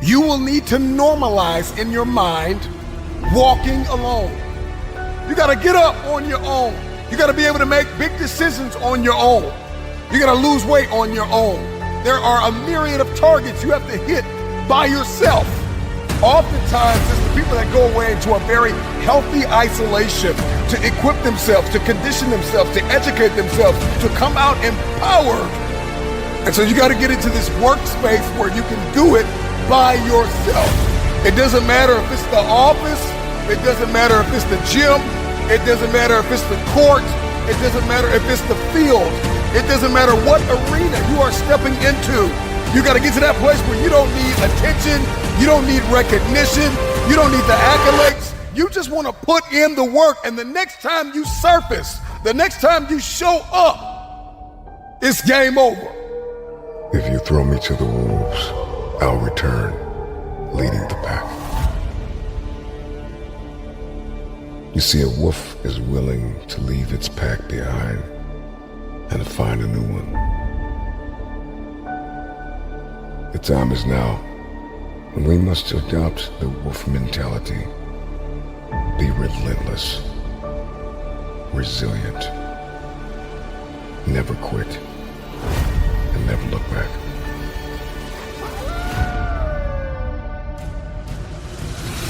You will need to normalize in your mind walking alone. You gotta get up on your own. You gotta be able to make big decisions on your own. You gotta lose weight on your own. There are a myriad of targets you have to hit by yourself. Oftentimes, it's the people that go away into a very healthy isolation to equip themselves, to condition themselves, to educate themselves, to come out empowered. And so you got to get into this workspace where you can do it by yourself. It doesn't matter if it's the office. It doesn't matter if it's the gym. It doesn't matter if it's the court. It doesn't matter if it's the field. It doesn't matter what arena you are stepping into. You got to get to that place where you don't need attention. You don't need recognition. You don't need the accolades. You just want to put in the work. And the next time you surface, the next time you show up, it's game over. If you throw me to the wolves, I'll return, leading the pack. You see, a wolf is willing to leave its pack behind and find a new one. The time is now when we must adopt the wolf mentality. Be relentless, resilient, never quit, and never look back.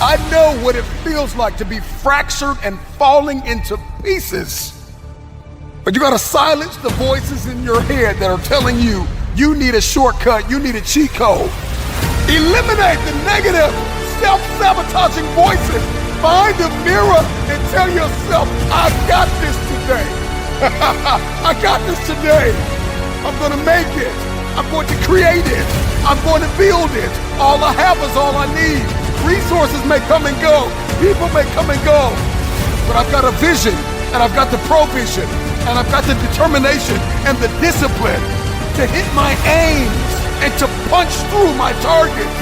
I know what it feels like to be fractured and falling into pieces. But you gotta silence the voices in your head that are telling you you need a shortcut, you need a cheat code. Eliminate the negative, self-sabotaging voices. Find a mirror and tell yourself, I got this today. I got this today. I'm gonna make it. I'm going to create it. I'm going to build it. All I have is all I need. Resources may come and go. People may come and go. But I've got a vision, and I've got the provision, and I've got the determination and the discipline to hit my aims and to punch through my targets.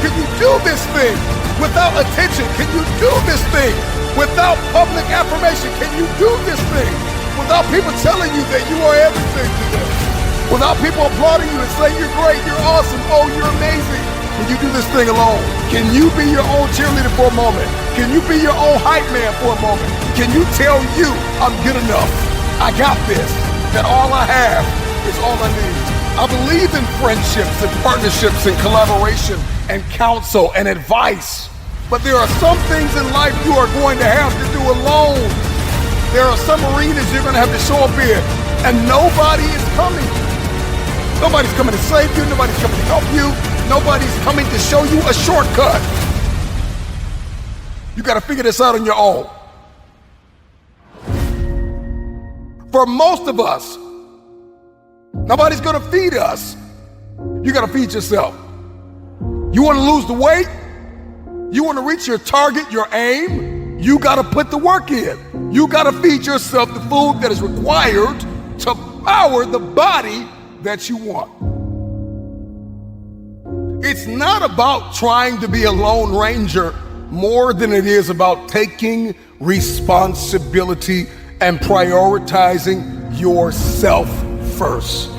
Can you do this thing without attention? Can you do this thing without public affirmation? Can you do this thing without people telling you that you are everything today? Without people applauding you and saying you're great, you're awesome, oh, you're amazing. Can you do this thing alone? Can you be your own cheerleader for a moment? Can you be your own hype man for a moment? Can you tell you I'm good enough? I got this, that all I have is all I need. I believe in friendships and partnerships and collaboration and counsel and advice. But there are some things in life you are going to have to do alone. There are some arenas you're going to have to show up in, and nobody is coming. Nobody's coming to save you. Nobody's coming to help you. Nobody's coming to show you a shortcut. You got to figure this out on your own. For most of us, nobody's going to feed us. You got to feed yourself. You want to lose the weight? You want to reach your target, your aim? You got to put the work in. You got to feed yourself the food that is required to power the body that you want. It's not about trying to be a lone ranger more than it is about taking responsibility and prioritizing yourself first.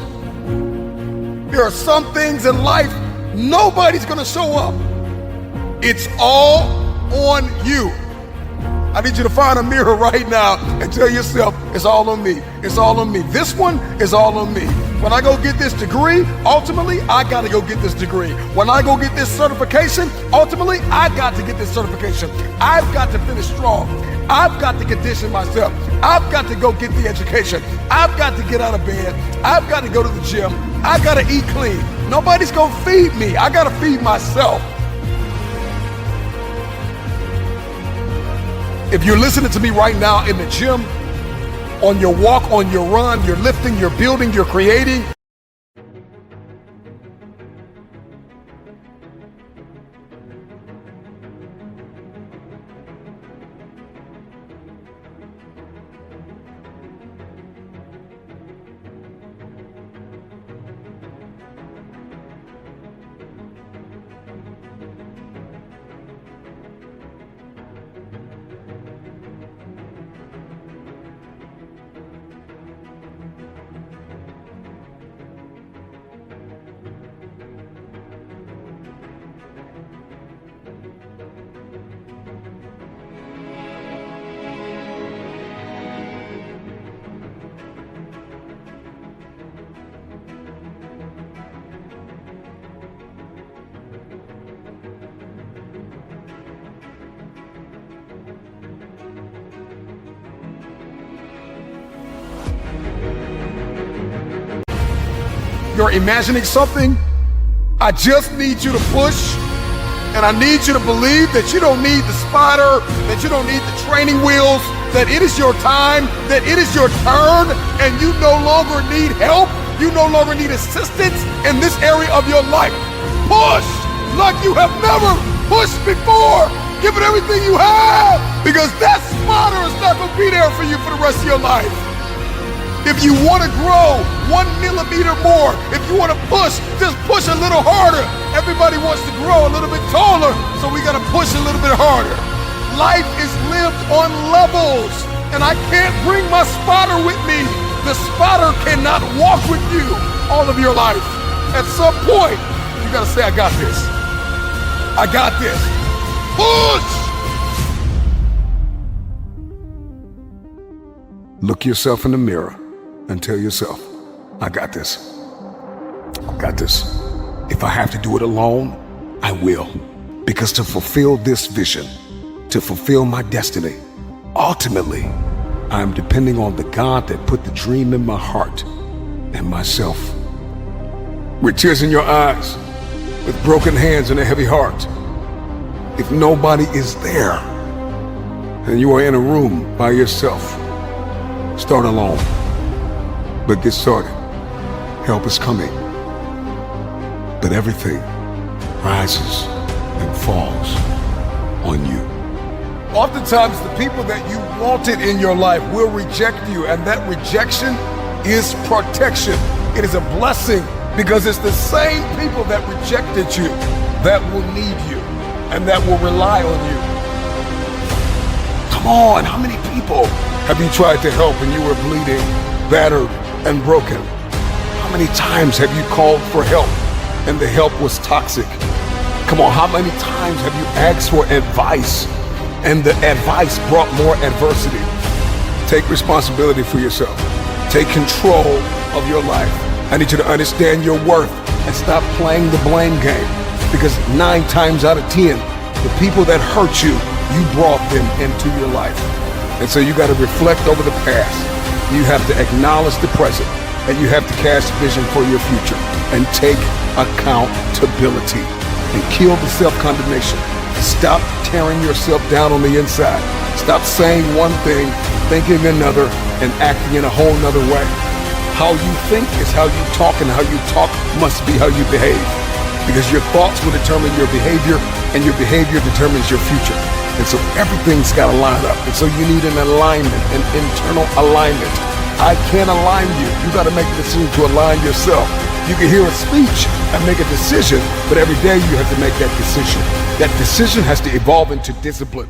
There are some things in life nobody's gonna show up. It's all on you. I need you to find a mirror right now and tell yourself, it's all on me. It's all on me. This one is all on me. When I go get this degree, ultimately, I gotta go get this degree. When I go get this certification, ultimately, I got to get this certification. I've got to finish strong. I've got to condition myself. I've got to go get the education. I've got to get out of bed. I've got to go to the gym. I've got to eat clean. Nobody's gonna feed me. I gotta feed myself. If you're listening to me right now in the gym, on your walk, on your run, you're lifting, you're building, you're creating, you're imagining something, I just need you to push, and I need you to believe that you don't need the spotter, that you don't need the training wheels, that it is your time, that it is your turn, and you no longer need help, you no longer need assistance in this area of your life. Push like you have never pushed before. Give it everything you have, because that spotter is not going to be there for you for the rest of your life. If you want to grow 1 millimeter more, if you want to push, just push a little harder. Everybody wants to grow a little bit taller, so we got to push a little bit harder. Life is lived on levels, and I can't bring my spotter with me. The spotter cannot walk with you all of your life. At some point, you got to say, I got this. I got this. Push! Look yourself in the mirror and tell yourself, I got this. I got this. If I have to do it alone, I will. Because to fulfill this vision, to fulfill my destiny, ultimately, I'm depending on the God that put the dream in my heart and myself. With tears in your eyes, with broken hands and a heavy heart, if nobody is there and you are in a room by yourself, start alone, but get started. Help is coming, but everything rises and falls on you. Oftentimes, the people that you wanted in your life will reject you, and that rejection is protection. It is a blessing, because it's the same people that rejected you that will need you and that will rely on you. Come on, how many people have you tried to help and you were bleeding, battered, and broken? How many times have you called for help and the help was toxic? Come on, how many times have you asked for advice and the advice brought more adversity? Take responsibility for yourself. Take control of your life. I need you to understand your worth and stop playing the blame game, because 9 times out of 10, the people that hurt you, you brought them into your life. And so you got to reflect over the past. You have to acknowledge the present, and you have to cast vision for your future and take accountability and kill the self-condemnation. Stop tearing yourself down on the inside. Stop saying one thing, thinking another, and acting in a whole nother way. How you think is how you talk, and how you talk must be how you behave. Because your thoughts will determine your behavior, and your behavior determines your future. And so everything's got to line up. And so you need an alignment, an internal alignment. I can't align you. You got to make the decision to align yourself. You can hear a speech and make a decision, but every day you have to make that decision. That decision has to evolve into discipline.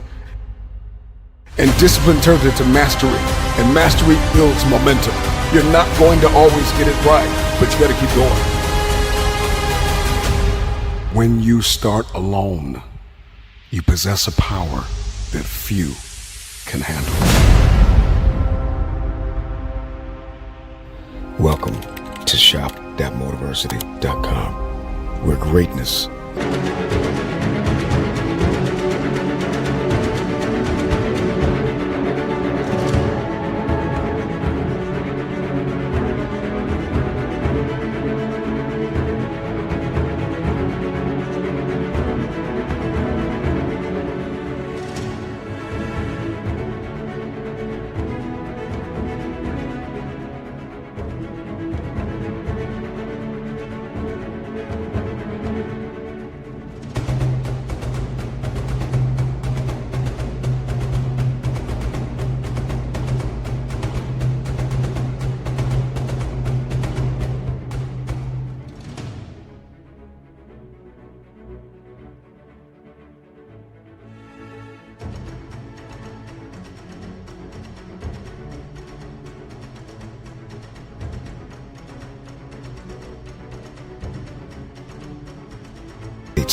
And discipline turns into mastery. And mastery builds momentum. You're not going to always get it right, but you got to keep going. When you start alone, you possess a power that few can handle. Welcome to shop.motiversity.com, where greatness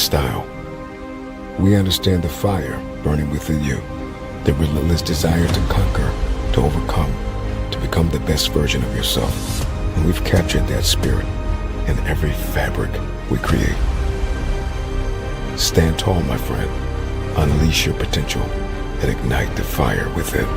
style. We understand the fire burning within you, the relentless desire to conquer, to overcome, to become the best version of yourself. And we've captured that spirit in every fabric we create. Stand tall, my friend. Unleash your potential and ignite the fire within.